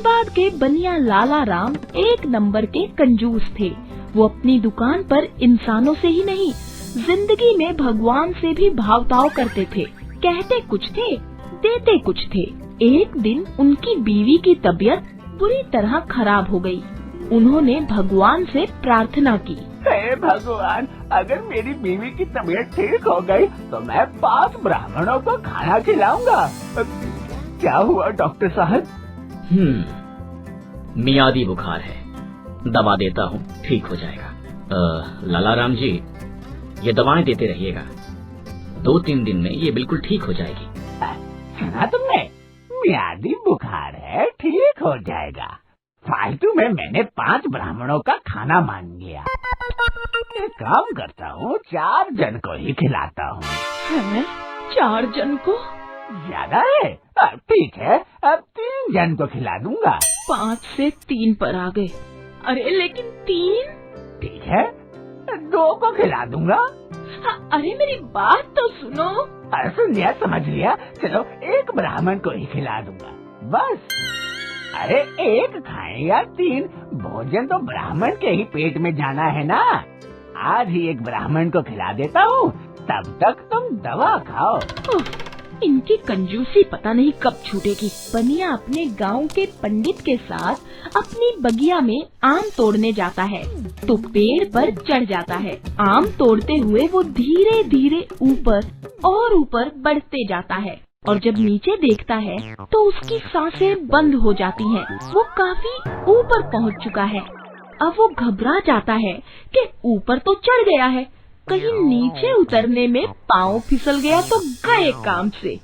धनबाद के बनिया लाला राम एक नंबर के कंजूस थे। वो अपनी दुकान पर इंसानों से ही नहीं, जिंदगी में भगवान से भी भाव-ताव करते थे। कहते कुछ थे, देते कुछ थे। एक दिन उनकी बीवी की तबीयत बुरी तरह खराब हो गई। उन्होंने भगवान से प्रार्थना की, हे भगवान, अगर मेरी बीवी की तबीयत ठीक हो गई तो मैं 5 ब्राह्मणों को खाना खिलाऊंगा। क्या हुआ डॉक्टर साहब? मियादी बुखार है, दवा देता हूँ, ठीक हो जाएगा। लाला राम जी, ये दवाएं देते रहिएगा, 2-3 दिन में ये बिल्कुल ठीक हो जाएगी। सुना तुमने? मियादी बुखार है, ठीक हो जाएगा। फालतू में मैंने 5 ब्राह्मणों का खाना मांग लिया। एक काम करता हूँ, 4 जन को ही खिलाता हूँ। 4 जन को? ज्यादा है? ठीक है, अब 3 जन को खिला दूंगा। 5 से 3 पर आ गए। अरे लेकिन 3? ठीक है, 2 को खिला दूंगा। अरे मेरी बात तो सुनो। सुन लिया, समझ लिया। चलो 1 ब्राह्मण को ही खिला दूंगा, बस। अरे 1 खाएं या 3, भोजन तो ब्राह्मण के ही पेट में जाना है ना। आज ही 1 ब्राह्मण को खिला देता हूँ, तब तक तुम दवा खाओ। इनकी कंजूसी पता नहीं कब छूटेगी। बनिया अपने गांव के पंडित के साथ अपनी बगिया में आम तोड़ने जाता है तो पेड़ पर चढ़ जाता है। आम तोड़ते हुए वो धीरे धीरे ऊपर और ऊपर बढ़ते जाता है और जब नीचे देखता है तो उसकी सांसें बंद हो जाती हैं। वो काफी ऊपर पहुंच चुका है। अब वो घबरा जाता है कि ऊपर तो चढ़ गया है, कहीं नीचे उतरने में पाँव फिसल गया तो गए काम से।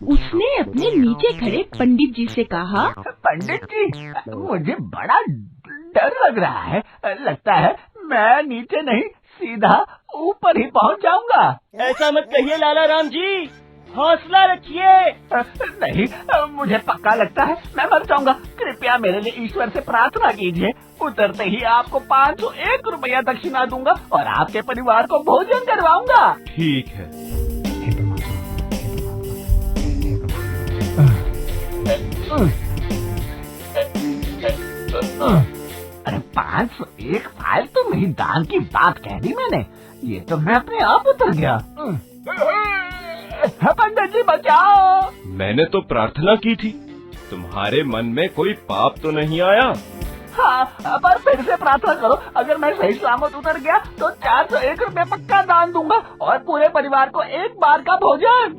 उसने अपने नीचे खड़े पंडित जी से कहा, पंडित जी, मुझे बड़ा डर लग रहा है। लगता है मैं नीचे नहीं, सीधा ऊपर ही पहुंच जाऊंगा। ऐसा मत कहिए लाला राम जी, हौसला रखिए। नहीं, मुझे पक्का लगता है मैं मर जाऊंगा। कृपया मेरे लिए ईश्वर से प्रार्थना कीजिए। उतरते ही आपको 501 रुपया दक्षिणा दूंगा और आपके परिवार को भोजन करवाऊंगा। ठीक है। अरे 501 फालतू में ही दान की बात कह दी मैंने। ये तो मैं अपने आप उतर गया। पंडित जी बचाओ। मैंने तो प्रार्थना की थी, तुम्हारे मन में कोई पाप तो नहीं आया? हाँ, पर फिर से प्रार्थना करो। अगर मैं सही सलामत उतर गया तो 401 रुपया पक्का दान दूंगा और पूरे परिवार को 1 बार का भोजन।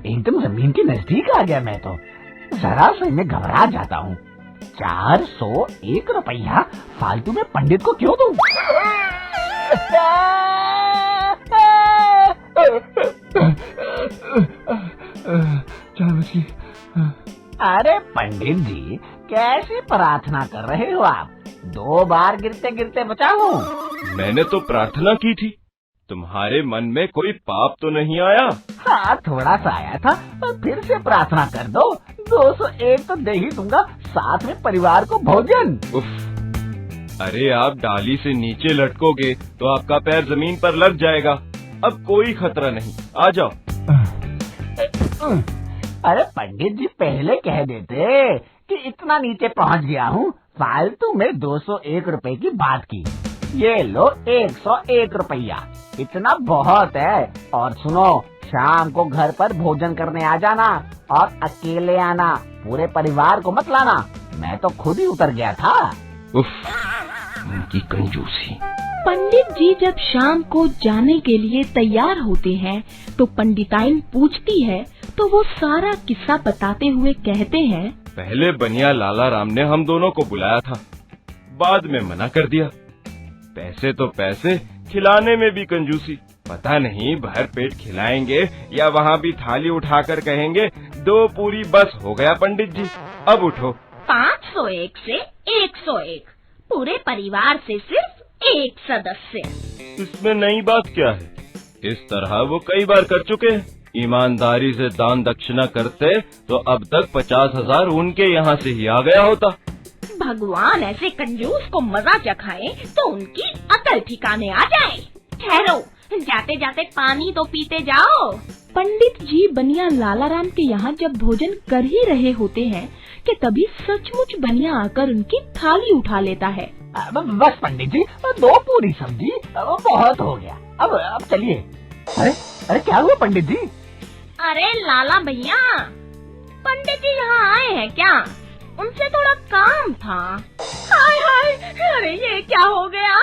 एकदम जमीन के नजदीक आ गया मैं तो। जरा सही में घबरा जाता हूँ। 401 रुपया फालतू में पंडित को क्यों दूं? अरे पंडित जी, कैसी प्रार्थना कर रहे हो आप? 2 बार गिरते गिरते बचा हूँ। मैंने तो प्रार्थना की थी, तुम्हारे मन में कोई पाप तो नहीं आया? हाँ, थोड़ा सा आया था, पर फिर से प्रार्थना कर दो। 201 तो दे ही दूंगा, साथ में परिवार को भोजन। उफ, अरे आप डाली से नीचे लटकोगे तो आपका पैर जमीन पर लग जाएगा। अब कोई खतरा नहीं, आ जाओ। अरे पंडित जी, पहले कह देते कि इतना नीचे पहुंच गया हूँ। फालतू में 201 रुपए की बात की। ये लो 101 रुपया, इतना बहुत है। और सुनो, शाम को घर पर भोजन करने आ जाना और अकेले आना, पूरे परिवार को मत लाना। मैं तो खुद ही उतर गया था। उफ, उनकी कंजूसी। पंडित जी जब शाम को जाने के लिए तैयार होते हैं तो पंडिताइन पूछती है तो वो सारा किस्सा बताते हुए कहते हैं, पहले बनिया लाला राम ने हम दोनों को बुलाया था, बाद में मना कर दिया। पैसे तो पैसे, खिलाने में भी कंजूसी। पता नहीं भर पेट खिलाएंगे या वहाँ भी थाली उठाकर कहेंगे 2 पूरी बस हो गया। पंडित जी अब उठो। 501 से 101, पूरे परिवार से सिर्फ 1 सदस्य। इसमें नई बात क्या है? इस तरह वो कई बार कर चुके हैं। ईमानदारी से दान दक्षिणा करते तो अब तक 50,000 उनके यहाँ से ही आ गया होता। भगवान ऐसे कंजूस को मजा चखाए तो उनकी अकल ठिकाने आ जाए। ठहरो, जाते जाते पानी तो पीते जाओ। पंडित जी बनिया लालाराम के यहाँ जब भोजन कर ही रहे होते हैं कि तभी सचमुच बनिया आकर उनकी थाली उठा लेता है। बस पंडित जी, 2 पूरी सब्जी बहुत हो गया। अब चलिए। अरे अरे क्या हुआ पंडित जी? अरे लाला भैया, पंडित जी यहाँ आए हैं क्या? उनसे थोड़ा काम था। हाय हाय, अरे ये क्या हो गया?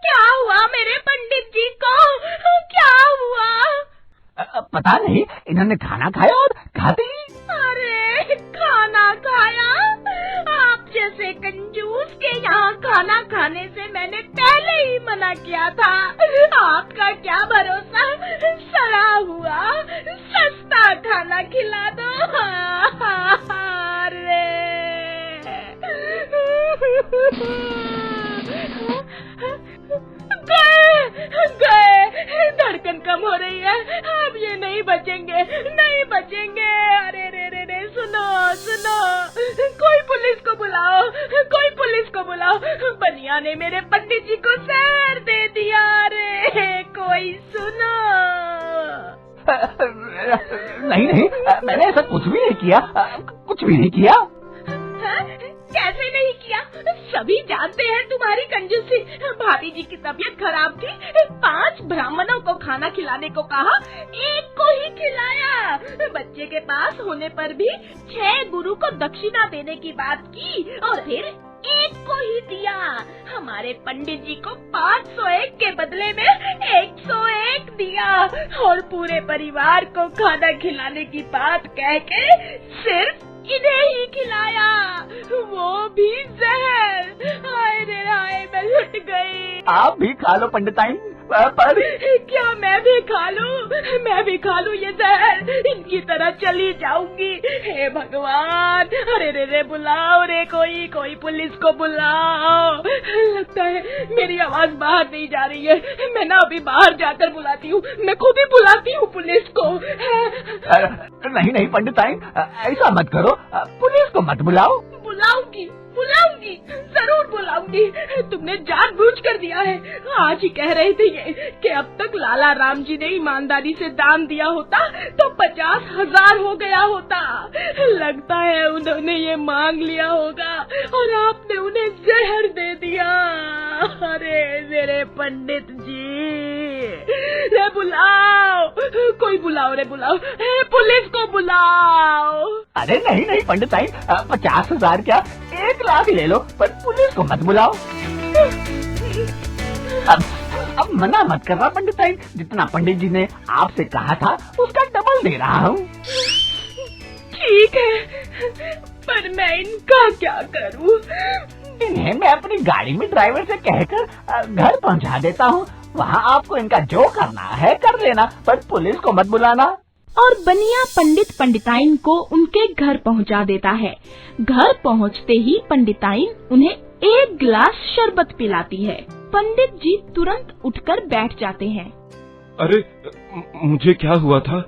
क्या हुआ मेरे पंडित जी को? क्या हुआ? पता नहीं, इन्होंने खाना खाया और खाते ही। अरे खाना खाया? आप जैसे कंजूस के यहाँ खाना खाने से मैंने पहले ही मना किया था। आपका क्या भरोसा, सड़ा हुआ सस्ता खाना खिला दो। अरे गए, धड़कन कम हो रही है, अब ये नहीं बचेंगे, नहीं बचेंगे। अरे रे रे रे, सुनो सुनो, कोई पुलिस को बुलाओ, कोई पुलिस को बुलाओ। बनिया ने मेरे पंडित जी को जहर दे दिया। रे कोई सुनो। नहीं नहीं, मैंने ऐसा कुछ भी नहीं किया, कुछ भी नहीं किया। कैसे नहीं किया? सभी जानते हैं तुम्हारी कंजूसी। भाभी जी की तबीयत खराब थी, 5 ब्राह्मणों को खाना खिलाने को कहा, 1 को ही खिलाया। बच्चे के पास होने पर भी 6 गुरु को दक्षिणा देने की बात की और फिर 1 को ही दिया। हमारे पंडित जी को 501 के बदले में 101 दिया और पूरे परिवार को खाना खिलाने की बात कह के सिर्फ इन्हें ही खिलाया, वो भी जहर। हाय रे हाय, मैं लुट गई। आप भी खा लो पंडिताइन, पर क्या मैं भी खा लूं? मैं भी खा लूं ये जहर? इनकी तरह चली जाऊंगी। हे भगवान, अरे रे रे, बुलाओ रे, कोई पुलिस को बुलाओ। लगता है मेरी आवाज बाहर नहीं जा रही है। मैं ना अभी बाहर जाकर बुलाती हूँ, मैं खुद ही बुलाती हूँ पुलिस को। नहीं नहीं पंडिताइन, ऐसा मत करो, पुलिस को मत बुलाओ। बुलाऊंगी, जरूर बुलाऊंगी। तुमने जानबूझ कर दिया है। आज ही कह रहे थे ये कि अब तक लाला राम जी ने ईमानदारी से दान दिया होता तो 50,000 हो गया होता। लगता है उन्होंने ये मांग लिया होगा और आपने उन्हें जहर दे दिया। अरे मेरे पंडित जी, रे बुलाओ, कोई बुलाओ रे, बुलाओ, पुलिस को बुलाओ। अरे नहीं नहीं पंडिताइन, 50,000 क्या, 1 लाख ले लो, पर पुलिस को मत बुलाओ। अब मना मत करना पंडिताइन, जितना पंडित जी ने आपसे कहा था उसका डबल दे रहा हूँ। ठीक है, पर मैं इनका क्या करूँ? इन्हें मैं अपनी गाड़ी में ड्राइवर से कहकर घर पहुँचा देता हूँ। वहाँ आपको इनका जो करना है कर लेना, पर पुलिस को मत बुलाना। और बनिया पंडित पंडिताइन को उनके घर पहुंचा देता है। घर पहुंचते ही पंडिताइन उन्हें 1 गिलास शरबत पिलाती है। पंडित जी तुरंत उठकर बैठ जाते हैं। अरे मुझे क्या हुआ था?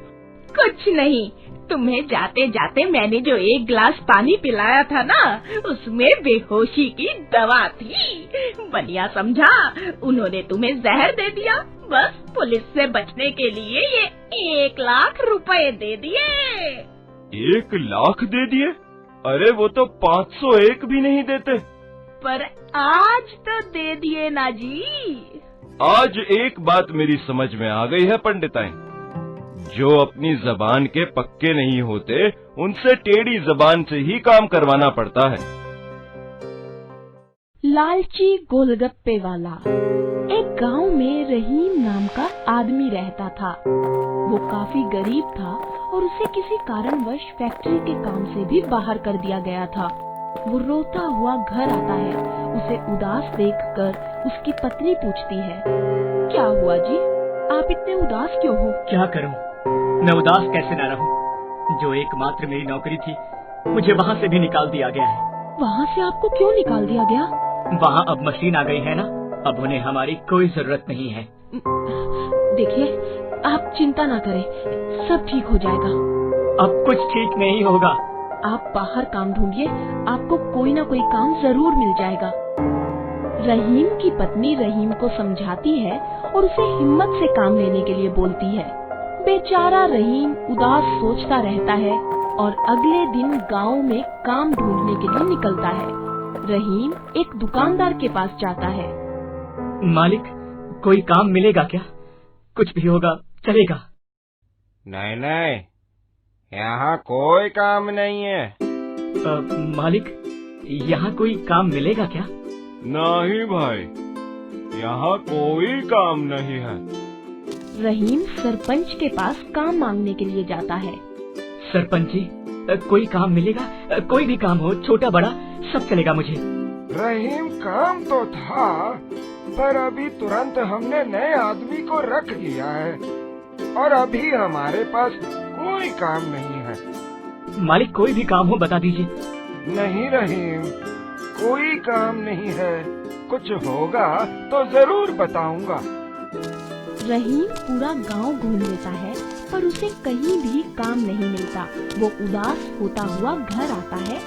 कुछ नहीं, तुम्हें जाते जाते मैंने जो 1 गिलास पानी पिलाया था ना, उसमें बेहोशी की दवा थी। बनिया समझा, उन्होंने तुम्हें जहर दे दिया। बस पुलिस से बचने के लिए ये 1 लाख रुपए दे दिए। 1 लाख दे दिए? अरे वो तो 501 भी नहीं देते। पर आज तो दे दिए ना जी। आज एक बात मेरी समझ में आ गई है पंडिताइन, जो अपनी जबान के पक्के नहीं होते उनसे टेढ़ी जबान से ही काम करवाना पड़ता है। लालची गोलगप्पे वाला। एक गांव में रहीम नाम का आदमी रहता था। वो काफी गरीब था और उसे किसी कारणवश फैक्ट्री के काम से भी बाहर कर दिया गया था। वो रोता हुआ घर आता है। उसे उदास देखकर उसकी पत्नी पूछती है, क्या हुआ जी, आप इतने उदास क्यों हो? क्या करूं, मैं उदास कैसे न रहूं? जो एकमात्र मेरी नौकरी थी, मुझे वहाँ से भी निकाल दिया गया है। वहाँ से आपको क्यों निकाल दिया गया? वहाँ अब मशीन आ गई है ना, अब उन्हें हमारी कोई जरूरत नहीं है। देखिए, आप चिंता ना करें, सब ठीक हो जाएगा। अब कुछ ठीक नहीं होगा। आप बाहर काम ढूंढिए, आपको कोई ना कोई काम जरूर मिल जाएगा। रहीम की पत्नी रहीम को समझाती है और उसे हिम्मत से काम लेने के लिए बोलती है। बेचारा रहीम उदास सोचता रहता है और अगले दिन गांव में काम ढूंढने के लिए निकलता है। रहीम एक दुकानदार के पास जाता है। मालिक, कोई काम मिलेगा क्या? कुछ भी होगा चलेगा। नहीं नहीं, यहाँ कोई काम नहीं है। मालिक, यहाँ कोई काम मिलेगा क्या? नहीं भाई, यहाँ कोई काम नहीं है। रहीम सरपंच के पास काम मांगने के लिए जाता है। सरपंच जी, कोई काम मिलेगा? कोई भी काम हो, छोटा बड़ा सब चलेगा मुझे। रहीम, काम तो था, पर अभी तुरंत हमने नए आदमी को रख दिया है और अभी हमारे पास कोई काम नहीं है। मालिक, कोई भी काम हो बता दीजिए। नहीं रहीम, कोई काम नहीं है। कुछ होगा तो जरूर बताऊंगा। रहीम पूरा गांव घूम लेता है पर उसे कहीं भी काम नहीं मिलता। वो उदास होता हुआ घर आता है।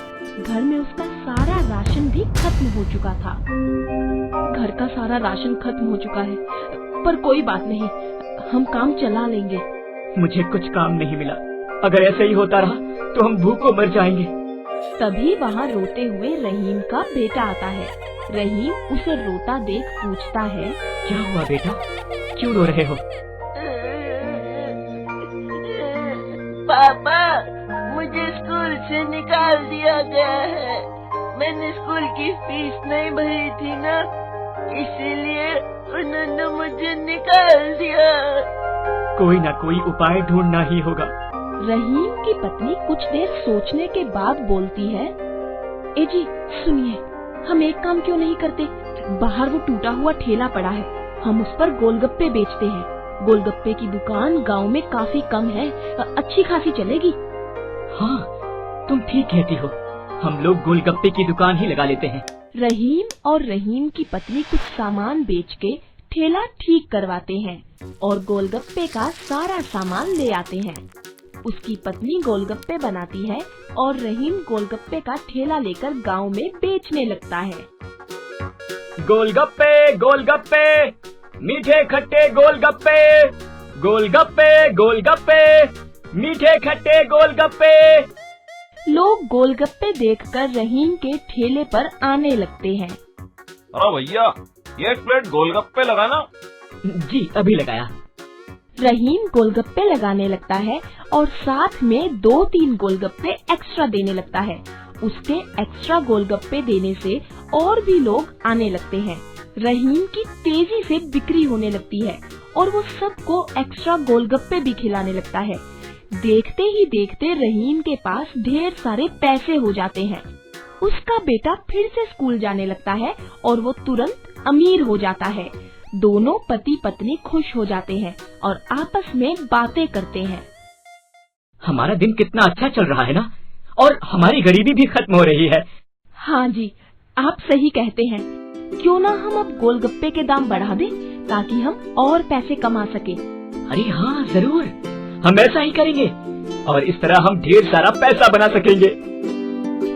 घर में उसका सारा राशन भी खत्म हो चुका था। घर का सारा राशन खत्म हो चुका है, पर कोई बात नहीं, हम काम चला लेंगे। मुझे कुछ काम नहीं मिला। अगर ऐसे ही होता रहा तो हम भूखों मर जाएंगे। तभी वहाँ रोते हुए रहीम का बेटा आता है। रहीम उसे रोता देख पूछता है, क्या हुआ बेटा, क्यों रो रहे हो? पापा, मुझे स्कूल से निकाल दिया गया है। मैंने स्कूल की फीस नहीं भरी थी ना, इसीलिए उन्होंने मुझे निकाल दिया। कोई ना कोई उपाय ढूंढना ही होगा। रहीम की पत्नी कुछ देर सोचने के बाद बोलती है, ए जी सुनिए, हम एक काम क्यों नहीं करते? बाहर वो टूटा हुआ ठेला पड़ा है, हम उस पर गोलगप्पे बेचते हैं। गोलगप्पे की दुकान गांव में काफी कम है, अच्छी खासी चलेगी। हाँ, तुम ठीक कहती हो, हम लोग गोलगप्पे की दुकान ही लगा लेते हैं। रहीम और रहीम की पत्नी कुछ सामान बेच के ठेला ठीक करवाते हैं और गोलगप्पे का सारा सामान ले आते हैं। उसकी पत्नी गोलगप्पे बनाती है और रहीम गोलगप्पे का ठेला लेकर गांव में बेचने लगता है। गोलगप्पे गोलगप्पे, मीठे खट्टे गोलगप्पे, गोलगप्पे गोलगप्पे, मीठे खट्टे गोलगप्पे। लोग गोलगप्पे देखकर रहीम के ठेले पर आने लगते हैं। हाँ भैया, एक प्लेट गोलगप्पे लगाना। जी अभी लगाया। रहीम गोलगप्पे लगाने लगता है और साथ में 2-3 गोलगप्पे एक्स्ट्रा देने लगता है। उसके एक्स्ट्रा गोलगप्पे देने से और भी लोग आने लगते हैं। रहीम की तेजी से बिक्री होने लगती है और वो सबको एक्स्ट्रा गोलगप्पे भी खिलाने लगता है। देखते ही देखते रहीम के पास ढेर सारे पैसे हो जाते हैं। उसका बेटा फिर से स्कूल जाने लगता है और वो तुरंत अमीर हो जाता है। दोनों पति पत्नी खुश हो जाते हैं और आपस में बातें करते हैं। हमारा दिन कितना अच्छा चल रहा है ना, और हमारी गरीबी भी खत्म हो रही है। हाँ जी, आप सही कहते हैं। क्यों ना हम अब गोलगप्पे के दाम बढ़ा दें ताकि हम और पैसे कमा सके। अरे हाँ जरूर, हम ऐसा ही करेंगे और इस तरह हम ढेर सारा पैसा बना सकेंगे।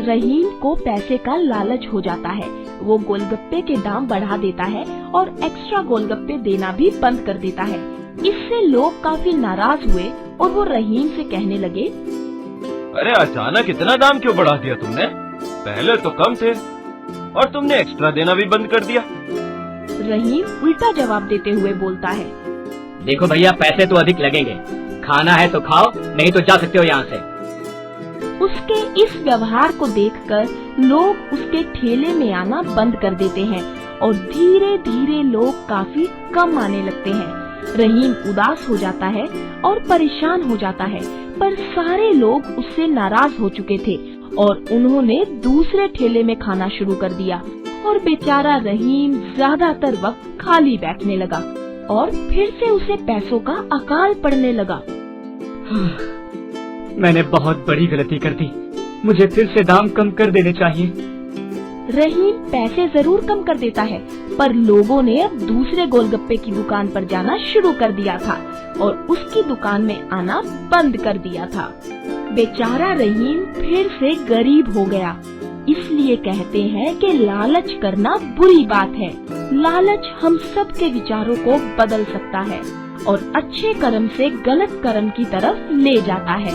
रहीम को पैसे का लालच हो जाता है। वो गोलगप्पे के दाम बढ़ा देता है और एक्स्ट्रा गोलगप्पे देना भी बंद कर देता है। इससे लोग काफी नाराज हुए और वो रहीम से कहने लगे, अरे अचानक इतना दाम क्यों बढ़ा दिया तुमने? पहले तो कम थे और तुमने एक्स्ट्रा देना भी बंद कर दिया। रहीम उल्टा जवाब देते हुए बोलता है, देखो भैया, पैसे तो अधिक लगेंगे, खाना है तो खाओ, नहीं तो जा सकते हो यहाँ से। उसके इस व्यवहार को देखकर लोग उसके ठेले में आना बंद कर देते हैं और धीरे धीरे लोग काफी कम आने लगते हैं। रहीम उदास हो जाता है और परेशान हो जाता है, पर सारे लोग उससे नाराज हो चुके थे और उन्होंने दूसरे ठेले में खाना शुरू कर दिया और बेचारा रहीम ज्यादातर वक्त खाली बैठने लगा और फिर से उसे पैसों का अकाल पड़ने लगा। मैंने बहुत बड़ी गलती कर दी, मुझे फिर से दाम कम कर देने चाहिए। रहीम पैसे जरूर कम कर देता है, पर लोगों ने अब दूसरे गोलगप्पे की दुकान पर जाना शुरू कर दिया था और उसकी दुकान में आना बंद कर दिया था। बेचारा रहीम फिर से गरीब हो गया। इसलिए कहते हैं कि लालच करना बुरी बात है। लालच हम सब के विचारों को बदल सकता है। और अच्छे कर्म से गलत कर्म की तरफ ले जाता है।